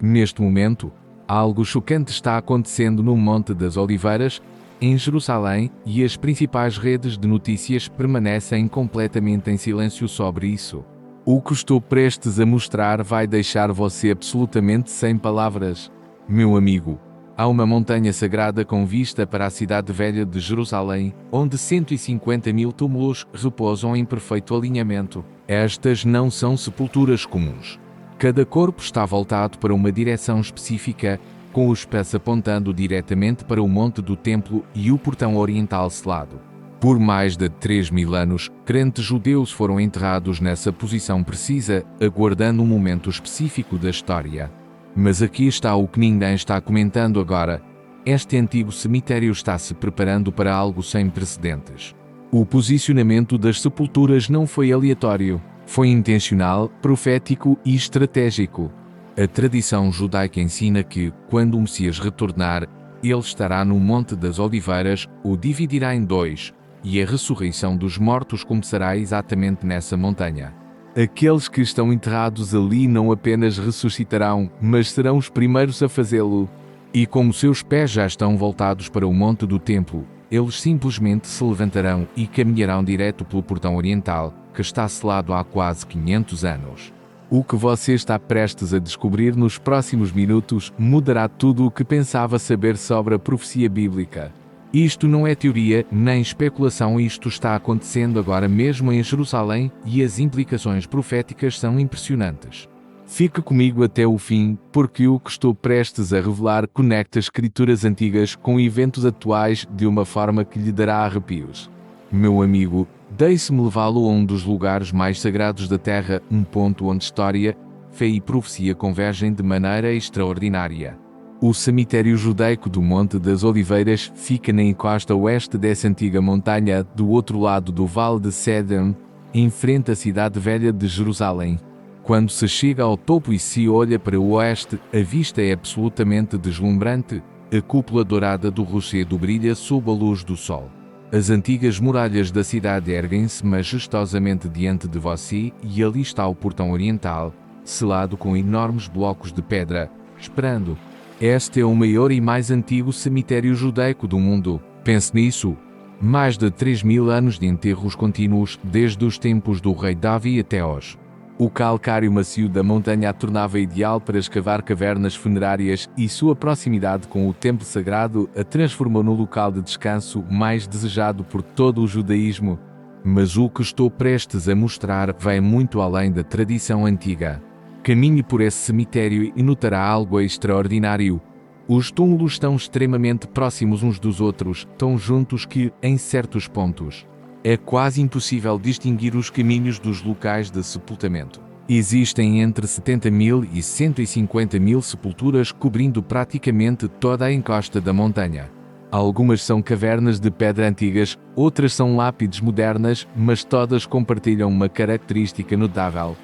Neste momento, algo chocante está acontecendo no Monte das Oliveiras, em Jerusalém, e as principais redes de notícias permanecem completamente em silêncio sobre isso. O que estou prestes a mostrar vai deixar você absolutamente sem palavras. Meu amigo, há uma montanha sagrada com vista para a cidade velha de Jerusalém, onde 150.000 túmulos repousam em perfeito alinhamento. Estas não são sepulturas comuns. Cada corpo está voltado para uma direção específica, com os pés apontando diretamente para o monte do templo e o portão oriental selado. Por mais de 3.000 anos, crentes judeus foram enterrados nessa posição precisa, aguardando um momento específico da história. Mas aqui está o que ninguém está comentando agora. Este antigo cemitério está se preparando para algo sem precedentes. O posicionamento das sepulturas não foi aleatório. Foi intencional, profético e estratégico. A tradição judaica ensina que, quando o Messias retornar, ele estará no Monte das Oliveiras, o dividirá em dois, e a ressurreição dos mortos começará exatamente nessa montanha. Aqueles que estão enterrados ali não apenas ressuscitarão, mas serão os primeiros a fazê-lo. E como seus pés já estão voltados para o monte do templo, eles simplesmente se levantarão e caminharão direto pelo portão oriental, que está selado há quase 500 anos. O que você está prestes a descobrir nos próximos minutos mudará tudo o que pensava saber sobre a profecia bíblica. Isto não é teoria nem especulação, isto está acontecendo agora mesmo em Jerusalém e as implicações proféticas são impressionantes. Fique comigo até o fim, porque o que estou prestes a revelar conecta escrituras antigas com eventos atuais de uma forma que lhe dará arrepios. Meu amigo, deixe-me levá-lo a um dos lugares mais sagrados da Terra, um ponto onde história, fé e profecia convergem de maneira extraordinária. O cemitério judaico do Monte das Oliveiras fica na encosta oeste dessa antiga montanha, do outro lado do Vale de Cedron, em frente à cidade velha de Jerusalém. Quando se chega ao topo e se olha para o oeste, a vista é absolutamente deslumbrante. A cúpula dourada do rochedo brilha sob a luz do sol. As antigas muralhas da cidade erguem-se majestosamente diante de você e ali está o portão oriental, selado com enormes blocos de pedra, esperando. Este é o maior e mais antigo cemitério judaico do mundo. Pense nisso. Mais de 3.000 anos de enterros contínuos, desde os tempos do rei Davi até hoje. O calcário macio da montanha a tornava ideal para escavar cavernas funerárias e sua proximidade com o templo sagrado a transformou no local de descanso mais desejado por todo o judaísmo. Mas o que estou prestes a mostrar vai muito além da tradição antiga. Caminhe por esse cemitério e notará algo extraordinário. Os túmulos estão extremamente próximos uns dos outros, tão juntos que, em certos pontos, é quase impossível distinguir os caminhos dos locais de sepultamento. Existem entre 70.000 e 150.000 sepulturas cobrindo praticamente toda a encosta da montanha. Algumas são cavernas de pedra antigas, outras são lápides modernas, mas todas compartilham uma característica notável.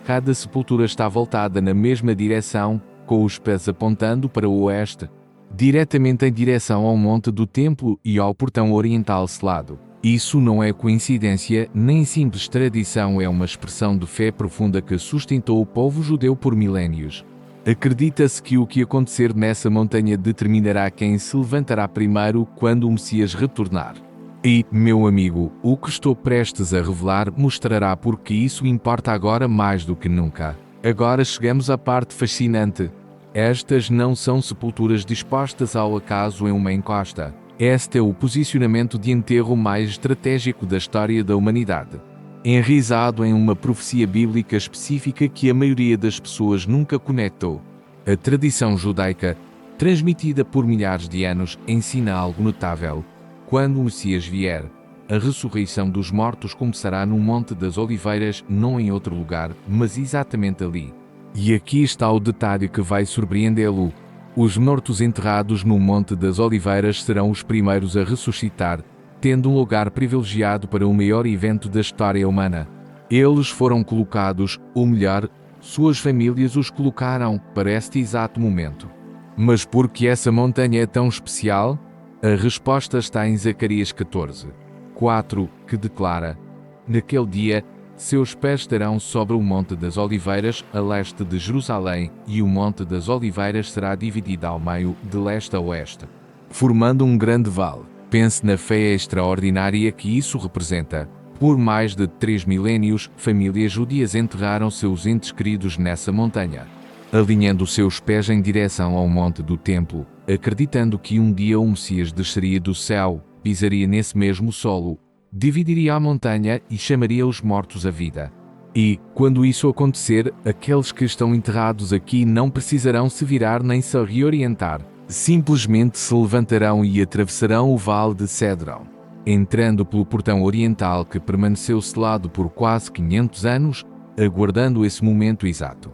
Cada sepultura está voltada na mesma direção, com os pés apontando para o oeste, diretamente em direção ao monte do templo e ao portão oriental selado. Isso não é coincidência, nem simples tradição, é uma expressão de fé profunda que sustentou o povo judeu por milénios. Acredita-se que o que acontecer nessa montanha determinará quem se levantará primeiro quando o Messias retornar. E, meu amigo, o que estou prestes a revelar mostrará porque isso importa agora mais do que nunca. Agora chegamos à parte fascinante. Estas não são sepulturas dispostas ao acaso em uma encosta. Este é o posicionamento de enterro mais estratégico da história da humanidade. Enraizado em uma profecia bíblica específica que a maioria das pessoas nunca conectou. A tradição judaica, transmitida por milhares de anos, ensina algo notável. Quando o Messias vier, a ressurreição dos mortos começará no Monte das Oliveiras, não em outro lugar, mas exatamente ali. E aqui está o detalhe que vai surpreendê-lo. Os mortos enterrados no Monte das Oliveiras serão os primeiros a ressuscitar, tendo um lugar privilegiado para o maior evento da história humana. Eles foram colocados, ou melhor, suas famílias os colocaram, para este exato momento. Mas por que essa montanha é tão especial? A resposta está em Zacarias 14:4, que declara: Naquele dia, seus pés estarão sobre o Monte das Oliveiras, a leste de Jerusalém, e o Monte das Oliveiras será dividido ao meio, de leste a oeste, formando um grande vale. Pense na fé extraordinária que isso representa. Por mais de 3 milénios, famílias judias enterraram seus entes queridos nessa montanha, alinhando seus pés em direção ao monte do templo, acreditando que um dia o Messias desceria do céu, pisaria nesse mesmo solo, dividiria a montanha e chamaria os mortos à vida. E, quando isso acontecer, aqueles que estão enterrados aqui não precisarão se virar nem se reorientar. Simplesmente se levantarão e atravessarão o vale de Cédron, entrando pelo portão oriental que permaneceu selado por quase 500 anos, aguardando esse momento exato.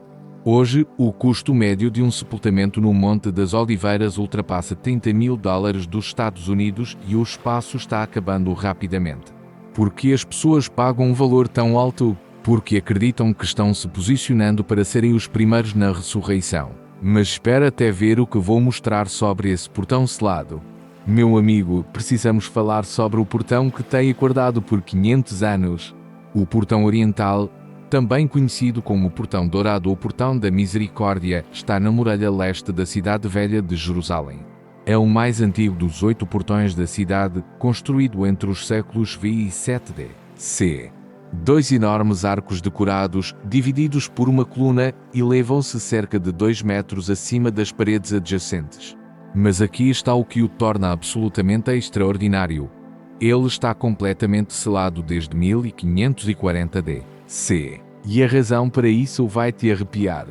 Hoje, o custo médio de um sepultamento no Monte das Oliveiras ultrapassa $30.000 dos Estados Unidos e o espaço está acabando rapidamente. Por que as pessoas pagam um valor tão alto? Porque acreditam que estão se posicionando para serem os primeiros na ressurreição. Mas espera até ver o que vou mostrar sobre esse portão selado. Meu amigo, precisamos falar sobre o portão que tem aguardado por 500 anos. O portão oriental, também conhecido como Portão Dourado ou Portão da Misericórdia, está na muralha leste da Cidade Velha de Jerusalém. É o mais antigo dos 8 portões da cidade, construído entre os séculos V e 7 d.C. 2 enormes arcos decorados, divididos por uma coluna, elevam-se cerca de 2 metros acima das paredes adjacentes. Mas aqui está o que o torna absolutamente extraordinário. Ele está completamente selado desde 1540 d.C. E a razão para isso vai te arrepiar.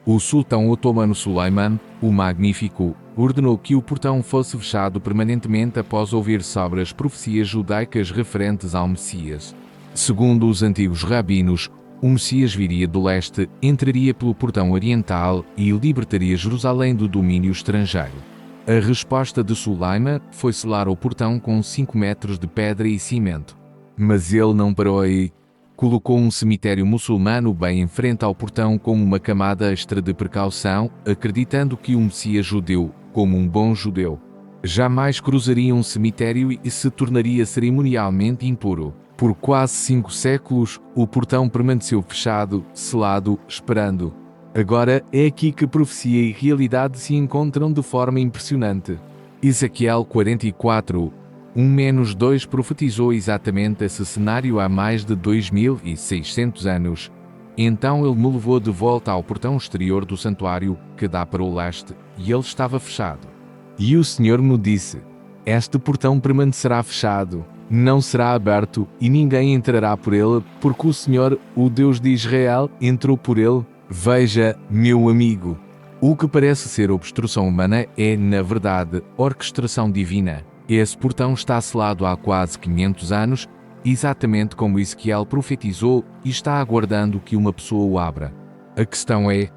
O sultão otomano Suleiman, o Magnífico, ordenou que o portão fosse fechado permanentemente após ouvir sobre as profecias judaicas referentes ao Messias. Segundo os antigos rabinos, o Messias viria do leste, entraria pelo portão oriental e libertaria Jerusalém do domínio estrangeiro. A resposta de Suleiman foi selar o portão com 5 metros de pedra e cimento. Mas ele não parou aí. Colocou um cemitério muçulmano bem em frente ao portão como uma camada extra de precaução, acreditando que o Messias judeu, como um bom judeu, jamais cruzaria um cemitério e se tornaria cerimonialmente impuro. Por quase 5 séculos, o portão permaneceu fechado, selado, esperando. Agora é aqui que profecia e realidade se encontram de forma impressionante. Ezequiel 44, 1-2 profetizou exatamente esse cenário há mais de 2.600 anos. Então ele me levou de volta ao portão exterior do santuário, que dá para o leste, e ele estava fechado. E o Senhor me disse: este portão permanecerá fechado, não será aberto, e ninguém entrará por ele, porque o Senhor, o Deus de Israel, entrou por ele. Veja, meu amigo, o que parece ser obstrução humana é, na verdade, orquestração divina. Esse portão está selado há quase 500 anos, exatamente como Ezequiel profetizou, e está aguardando que uma pessoa o abra. A questão é: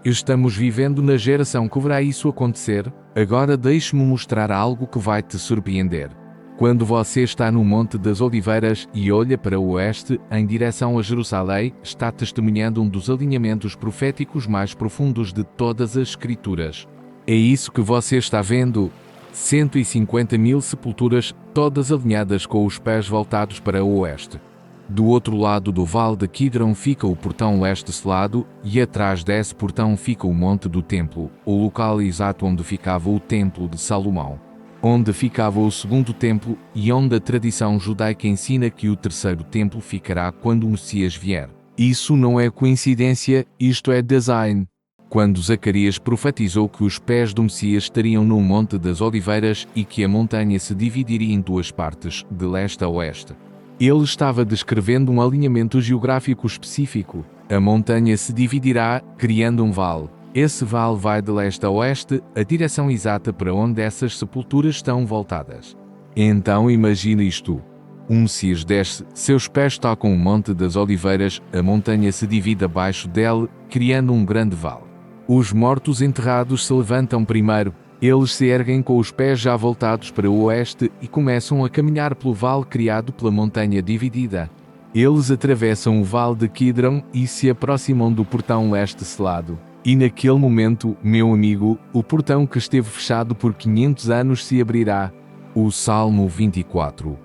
estamos vivendo na geração que verá isso acontecer? Agora deixe-me mostrar algo que vai te surpreender. Quando você está no Monte das Oliveiras e olha para o oeste, em direção a Jerusalém, está testemunhando um dos alinhamentos proféticos mais profundos de todas as Escrituras. É isso que você está vendo? 150.000 sepulturas, todas alinhadas com os pés voltados para o oeste. Do outro lado do Vale de Quidron fica o portão leste selado, e atrás desse portão fica o Monte do Templo, o local exato onde ficava o Templo de Salomão, onde ficava o segundo templo e onde a tradição judaica ensina que o terceiro templo ficará quando o Messias vier. Isso não é coincidência, isto é design. Quando Zacarias profetizou que os pés do Messias estariam no Monte das Oliveiras e que a montanha se dividiria em 2 partes, de leste a oeste, ele estava descrevendo um alinhamento geográfico específico. A montanha se dividirá, criando um vale. Esse vale vai de leste a oeste, a direção exata para onde essas sepulturas estão voltadas. Então imagine isto. O Messias desce, seus pés tocam o Monte das Oliveiras, a montanha se divide abaixo dele, criando um grande vale. Os mortos enterrados se levantam primeiro, eles se erguem com os pés já voltados para o oeste e começam a caminhar pelo vale criado pela montanha dividida. Eles atravessam o Vale de Quidron e se aproximam do portão leste selado. E naquele momento, meu amigo, o portão que esteve fechado por 500 anos se abrirá. O Salmo 24.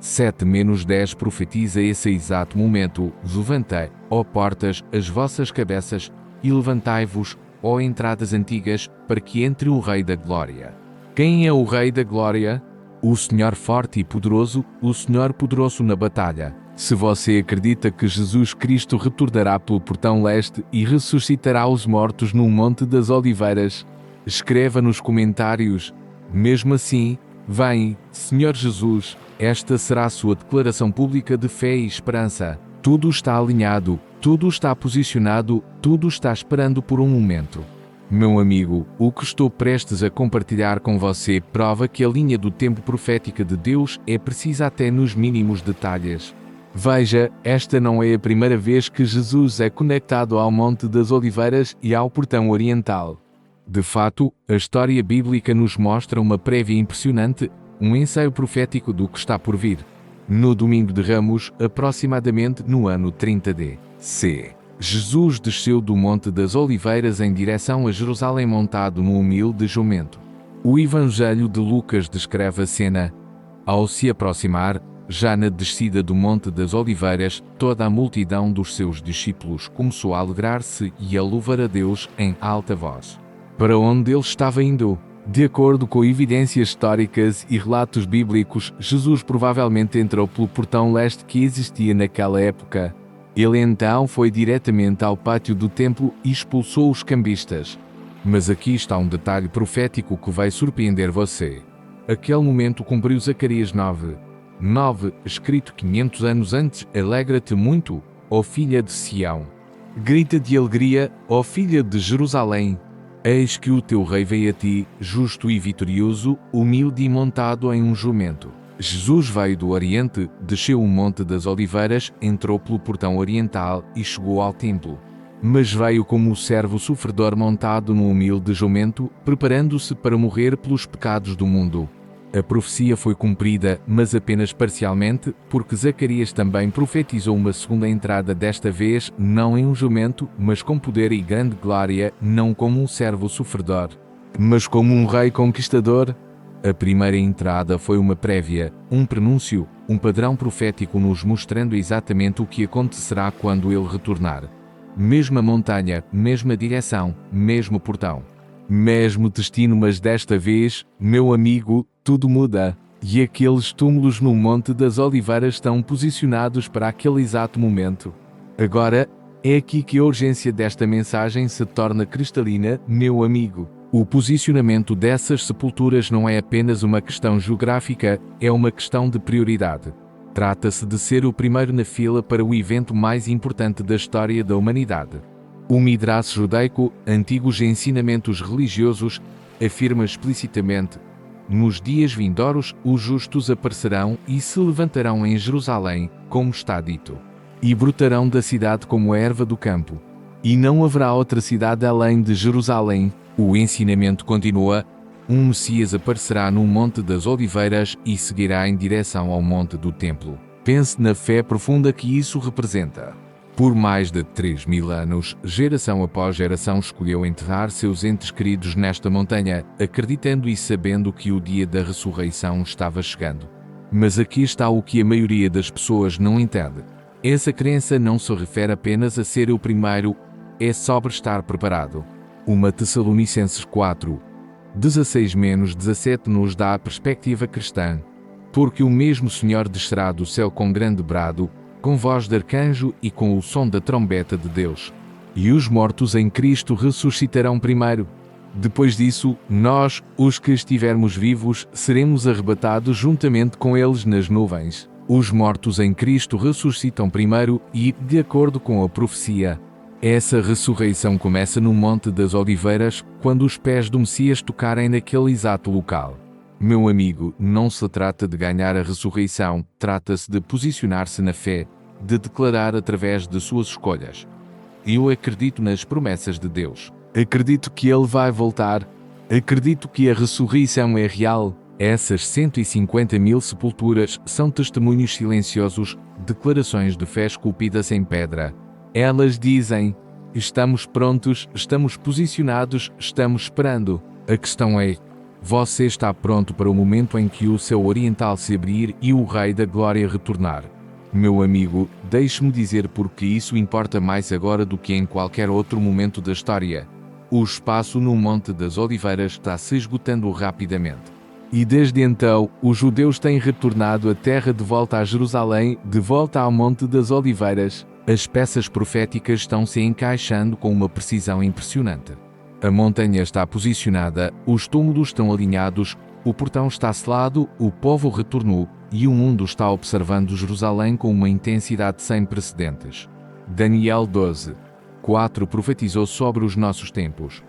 7-10 profetiza esse exato momento: levantei, ó portas, as vossas cabeças, e levantai-vos, ó entradas antigas, para que entre o Rei da Glória. Quem é o Rei da Glória? O Senhor forte e poderoso, o Senhor poderoso na batalha. Se você acredita que Jesus Cristo retornará pelo portão leste e ressuscitará os mortos no Monte das Oliveiras, escreva nos comentários. Mesmo assim, vem, Senhor Jesus, esta será a sua declaração pública de fé e esperança. Tudo está alinhado, tudo está posicionado, tudo está esperando por um momento. Meu amigo, o que estou prestes a compartilhar com você prova que a linha do tempo profética de Deus é precisa até nos mínimos detalhes. Veja, esta não é a primeira vez que Jesus é conectado ao Monte das Oliveiras e ao Portão Oriental. De fato, a história bíblica nos mostra uma prévia impressionante, um ensaio profético do que está por vir. No domingo de Ramos, aproximadamente no ano 30 d.C., Jesus desceu do Monte das Oliveiras em direção a Jerusalém montado num humilde jumento. O Evangelho de Lucas descreve a cena. Ao se aproximar, já na descida do Monte das Oliveiras, toda a multidão dos seus discípulos começou a alegrar-se e a louvar a Deus em alta voz. Para onde ele estava indo? De acordo com evidências históricas e relatos bíblicos, Jesus provavelmente entrou pelo portão leste que existia naquela época. Ele então foi diretamente ao pátio do templo e expulsou os cambistas. Mas aqui está um detalhe profético que vai surpreender você. Aquele momento cumpriu Zacarias 9, escrito 500 anos antes: alegra-te muito, ó filha de Sião. Grita de alegria, ó filha de Jerusalém. Eis que o teu rei veio a ti, justo e vitorioso, humilde e montado em um jumento. Jesus veio do Oriente, desceu o Monte das Oliveiras, entrou pelo portão oriental e chegou ao templo. Mas veio como o servo sofredor montado num humilde jumento, preparando-se para morrer pelos pecados do mundo. A profecia foi cumprida, mas apenas parcialmente, porque Zacarias também profetizou uma segunda entrada, desta vez não em um jumento, mas com poder e grande glória, não como um servo sofredor, mas como um rei conquistador. A primeira entrada foi uma prévia, um prenúncio, um padrão profético nos mostrando exatamente o que acontecerá quando ele retornar. Mesma montanha, mesma direção, mesmo portão, mesmo destino, mas desta vez, meu amigo, tudo muda. E aqueles túmulos no Monte das Oliveiras estão posicionados para aquele exato momento. Agora, é aqui que a urgência desta mensagem se torna cristalina, meu amigo. O posicionamento dessas sepulturas não é apenas uma questão geográfica, é uma questão de prioridade. Trata-se de ser o primeiro na fila para o evento mais importante da história da humanidade. O Midrash judaico, antigos ensinamentos religiosos, afirma explicitamente: nos dias vindouros, os justos aparecerão e se levantarão em Jerusalém, como está dito, e brotarão da cidade como a erva do campo. E não haverá outra cidade além de Jerusalém. O ensinamento continua: um Messias aparecerá no Monte das Oliveiras e seguirá em direção ao Monte do Templo. Pense na fé profunda que isso representa. Por mais de 3.000 anos, geração após geração escolheu enterrar seus entes queridos nesta montanha, acreditando e sabendo que o dia da ressurreição estava chegando. Mas aqui está o que a maioria das pessoas não entende. Essa crença não se refere apenas a ser o primeiro, é sobre estar preparado. 1 Tessalonicenses 4, 16-17 nos dá a perspectiva cristã. Porque o mesmo Senhor descerá do céu com grande brado, com voz de arcanjo e com o som da trombeta de Deus. E os mortos em Cristo ressuscitarão primeiro. Depois disso, nós, os que estivermos vivos, seremos arrebatados juntamente com eles nas nuvens. Os mortos em Cristo ressuscitam primeiro e, de acordo com a profecia, essa ressurreição começa no Monte das Oliveiras, quando os pés do Messias tocarem naquele exato local. Meu amigo, não se trata de ganhar a ressurreição, trata-se de posicionar-se na fé, de declarar através de suas escolhas: eu acredito nas promessas de Deus. Acredito que Ele vai voltar. Acredito que a ressurreição é real. Essas 150.000 sepulturas são testemunhos silenciosos, declarações de fé esculpidas em pedra. Elas dizem: estamos prontos, estamos posicionados, estamos esperando. A questão é: Você está pronto para o momento em que o céu oriental se abrir e o Rei da Glória retornar. Meu amigo, deixe-me dizer porque isso importa mais agora do que em qualquer outro momento da história. O espaço no Monte das Oliveiras está se esgotando rapidamente. E desde então, os judeus têm retornado a terra de volta a Jerusalém, de volta ao Monte das Oliveiras. As peças proféticas estão se encaixando com uma precisão impressionante. A montanha está posicionada, os túmulos estão alinhados, o portão está selado, o povo retornou e o mundo está observando Jerusalém com uma intensidade sem precedentes. Daniel 12:4 profetizou sobre os nossos tempos.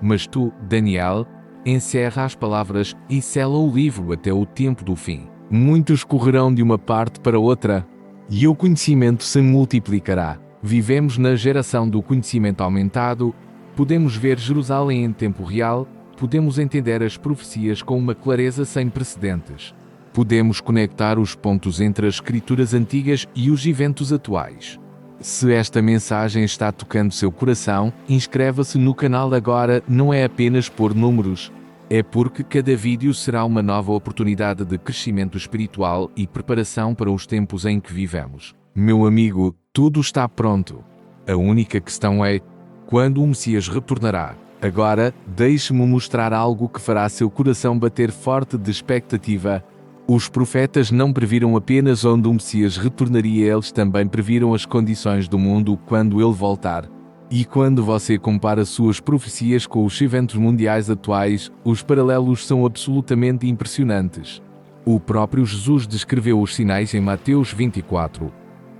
Mas tu, Daniel, encerra as palavras e sela o livro até o tempo do fim. Muitos correrão de uma parte para outra, e o conhecimento se multiplicará. Vivemos na geração do conhecimento aumentado, podemos ver Jerusalém em tempo real, podemos entender as profecias com uma clareza sem precedentes. Podemos conectar os pontos entre as escrituras antigas e os eventos atuais. Se esta mensagem está tocando seu coração, inscreva-se no canal agora. Não é apenas por números, é porque cada vídeo será uma nova oportunidade de crescimento espiritual e preparação para os tempos em que vivemos. Meu amigo, tudo está pronto. A única questão é, quando o Messias retornará? Agora, deixe-me mostrar algo que fará seu coração bater forte de expectativa. Os profetas não previram apenas onde o Messias retornaria, eles também previram as condições do mundo quando ele voltar. E quando você compara suas profecias com os eventos mundiais atuais, os paralelos são absolutamente impressionantes. O próprio Jesus descreveu os sinais em Mateus 24.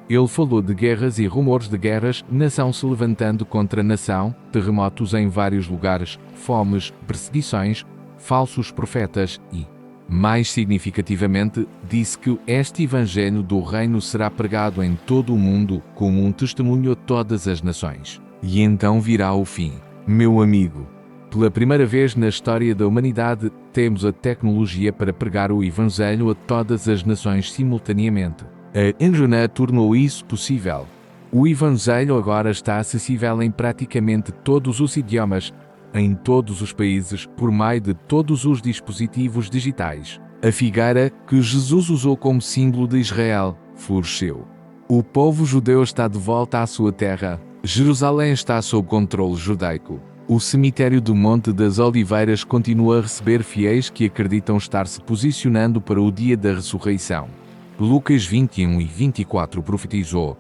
Ele falou de guerras e rumores de guerras, nação se levantando contra nação, terremotos em vários lugares, fomes, perseguições, falsos profetas e, mais significativamente, disse que este evangelho do reino será pregado em todo o mundo como um testemunho a todas as nações. E então virá o fim. Meu amigo, pela primeira vez na história da humanidade, temos a tecnologia para pregar o evangelho a todas as nações simultaneamente. A internet tornou isso possível. O evangelho agora está acessível em praticamente todos os idiomas, em todos os países, por meio de todos os dispositivos digitais. A figueira, que Jesus usou como símbolo de Israel, floresceu. O povo judeu está de volta à sua terra. Jerusalém está sob controle judaico. O cemitério do Monte das Oliveiras continua a receber fiéis que acreditam estar se posicionando para o dia da ressurreição. Lucas 21:24 profetizou: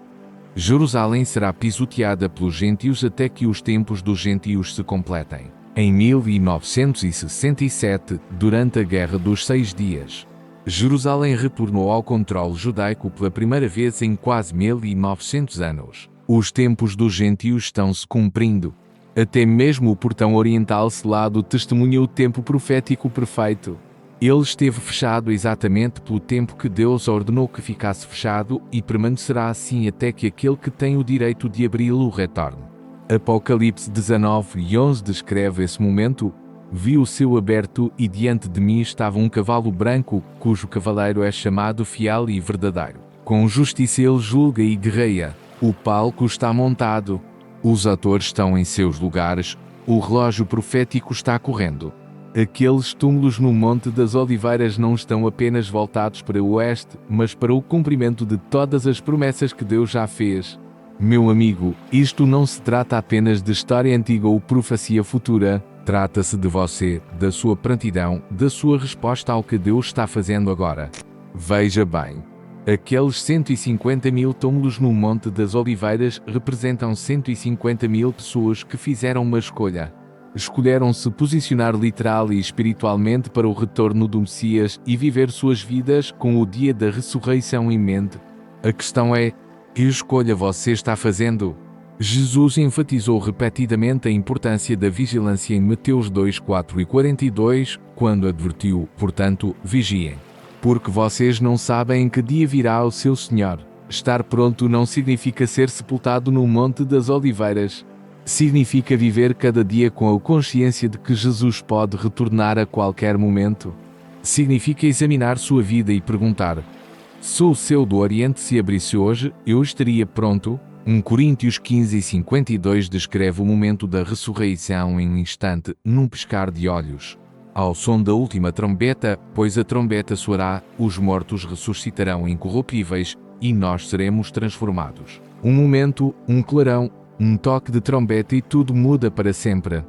Jerusalém será pisoteada pelos gentios até que os tempos dos gentios se completem. Em 1967, durante a Guerra dos 6 Dias, Jerusalém retornou ao controle judaico pela primeira vez em quase 1900 anos. Os tempos dos gentios estão se cumprindo. Até mesmo o portão oriental selado testemunha o tempo profético perfeito. Ele esteve fechado exatamente pelo tempo que Deus ordenou que ficasse fechado e permanecerá assim até que aquele que tem o direito de abri-lo retorne. Apocalipse 19:11 descreve esse momento. Vi o céu aberto e diante de mim estava um cavalo branco, cujo cavaleiro é chamado Fiel e Verdadeiro. Com justiça ele julga e guerreia. O palco está montado. Os atores estão em seus lugares. O relógio profético está correndo. Aqueles túmulos no Monte das Oliveiras não estão apenas voltados para o oeste, mas para o cumprimento de todas as promessas que Deus já fez. Meu amigo, isto não se trata apenas de história antiga ou profecia futura. Trata-se de você, da sua prontidão, da sua resposta ao que Deus está fazendo agora. Veja bem. Aqueles 150 mil túmulos no Monte das Oliveiras representam 150 mil pessoas que fizeram uma escolha. Escolheram se posicionar literal e espiritualmente para o retorno do Messias e viver suas vidas com o dia da ressurreição em mente. A questão é, que escolha você está fazendo? Jesus enfatizou repetidamente a importância da vigilância em Mateus 2:4-42, quando advertiu, portanto, vigiem. Porque vocês não sabem em que dia virá o seu Senhor. Estar pronto não significa ser sepultado no Monte das Oliveiras. Significa viver cada dia com a consciência de que Jesus pode retornar a qualquer momento. Significa examinar sua vida e perguntar: se o céu do Oriente se abrisse hoje, eu estaria pronto? 1 Coríntios 15:52 descreve o momento da ressurreição em um instante, num piscar de olhos. ao som da última trombeta, pois a trombeta soará, os mortos ressuscitarão incorruptíveis, e nós seremos transformados. Um momento, um clarão, um toque de trombeta e tudo muda para sempre.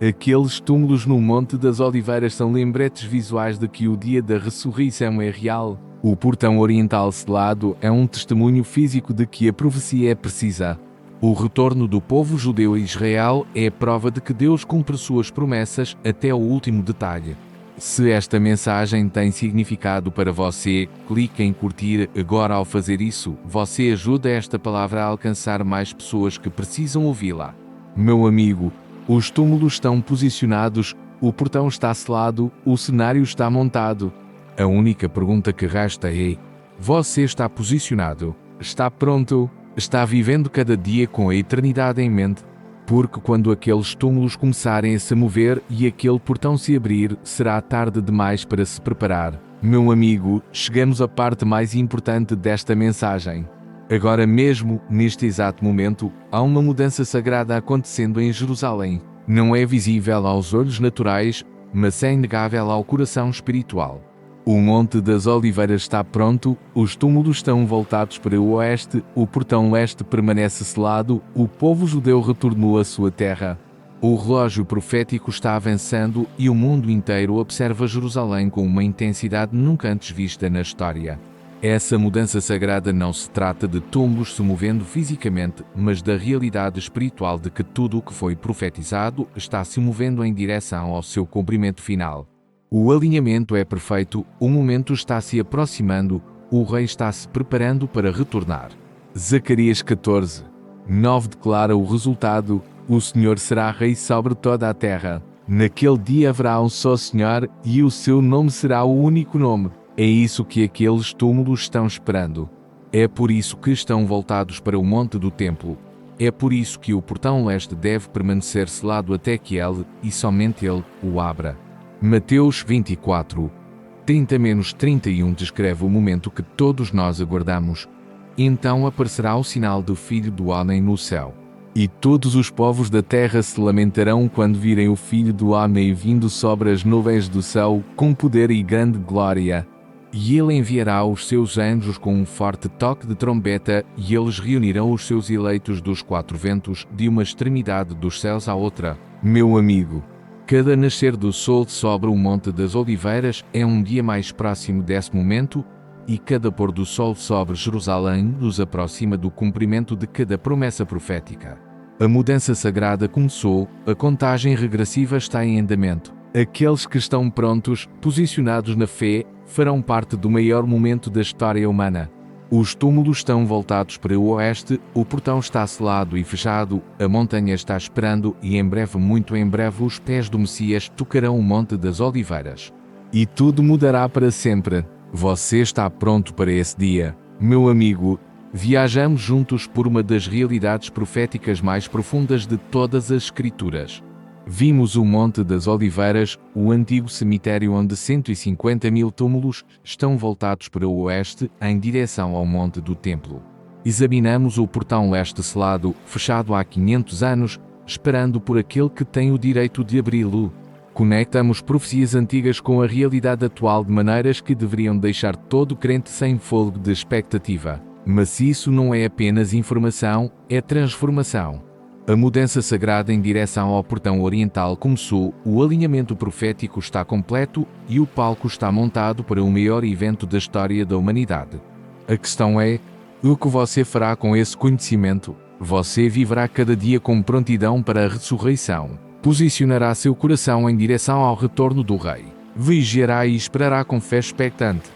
Aqueles túmulos no Monte das Oliveiras são lembretes visuais de que o dia da ressurreição é real. O portão oriental selado é um testemunho físico de que a profecia é precisa. O retorno do povo judeu a Israel é a prova de que Deus cumpre suas promessas até o último detalhe. Se esta mensagem tem significado para você, clique em curtir agora. Ao fazer isso, você ajuda esta palavra a alcançar mais pessoas que precisam ouvi-la. Meu amigo, os túmulos estão posicionados, o portão está selado, o cenário está montado. A única pergunta que resta é: você está posicionado? Está pronto? Está vivendo cada dia com a eternidade em mente? Porque quando aqueles túmulos começarem a se mover e aquele portão se abrir, será tarde demais para se preparar. Meu amigo, chegamos à parte mais importante desta mensagem. Agora mesmo, neste exato momento, há uma mudança sagrada acontecendo em Jerusalém. Não é visível aos olhos naturais, mas é inegável ao coração espiritual. O Monte das Oliveiras está pronto, os túmulos estão voltados para o oeste, o portão leste permanece selado, o povo judeu retornou à sua terra. O relógio profético está avançando e o mundo inteiro observa Jerusalém com uma intensidade nunca antes vista na história. Essa mudança sagrada não se trata de túmulos se movendo fisicamente, mas da realidade espiritual de que tudo o que foi profetizado está se movendo em direção ao seu cumprimento final. O alinhamento é perfeito, o momento está se aproximando, o rei está se preparando para retornar. Zacarias 14:9 declara o resultado: o Senhor será rei sobre toda a terra. Naquele dia haverá um só Senhor, e o seu nome será o único nome. É isso que aqueles túmulos estão esperando. É por isso que estão voltados para o monte do templo. É por isso que o portão leste deve permanecer selado até que ele, e somente ele, o abra. Mateus 24:30-31 descreve o momento que todos nós aguardamos. Então aparecerá o sinal do Filho do Homem no céu. E todos os povos da terra se lamentarão quando virem o Filho do Homem vindo sobre as nuvens do céu, com poder e grande glória. E ele enviará os seus anjos com um forte toque de trombeta, e eles reunirão os seus eleitos dos quatro ventos, de uma extremidade dos céus à outra. Meu amigo, cada nascer do sol sobre o Monte das Oliveiras é um dia mais próximo desse momento, e cada pôr do sol sobre Jerusalém nos aproxima do cumprimento de cada promessa profética. A mudança sagrada começou, a contagem regressiva está em andamento. Aqueles que estão prontos, posicionados na fé, farão parte do maior momento da história humana. Os túmulos estão voltados para o oeste, o portão está selado e fechado, a montanha está esperando e em breve, muito em breve, os pés do Messias tocarão o Monte das Oliveiras. E tudo mudará para sempre. Você está pronto para esse dia? Meu amigo, viajamos juntos por uma das realidades proféticas mais profundas de todas as Escrituras. Vimos o Monte das Oliveiras, o antigo cemitério onde 150.000 túmulos estão voltados para o oeste, em direção ao Monte do Templo. Examinamos o portão leste selado, fechado há 500 anos, esperando por aquele que tem o direito de abri-lo. Conectamos profecias antigas com a realidade atual de maneiras que deveriam deixar todo crente sem fôlego de expectativa. Mas isso não é apenas informação, é transformação. A mudança sagrada em direção ao portão oriental começou, o alinhamento profético está completo e o palco está montado para o maior evento da história da humanidade. A questão é, o que você fará com esse conhecimento? Você viverá cada dia com prontidão para a ressurreição. Posicionará seu coração em direção ao retorno do Rei. Vigiará e esperará com fé expectante.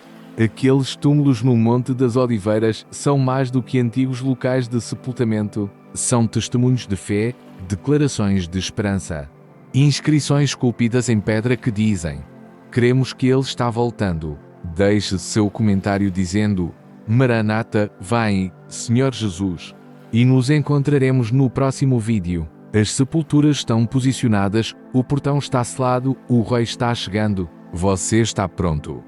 Aqueles túmulos no Monte das Oliveiras são mais do que antigos locais de sepultamento. São testemunhos de fé, declarações de esperança. Inscrições esculpidas em pedra que dizem: cremos que Ele está voltando. Deixe seu comentário dizendo: Maranata, vem, Senhor Jesus. E nos encontraremos no próximo vídeo. As sepulturas estão posicionadas, o portão está selado, o Rei está chegando. Você está pronto.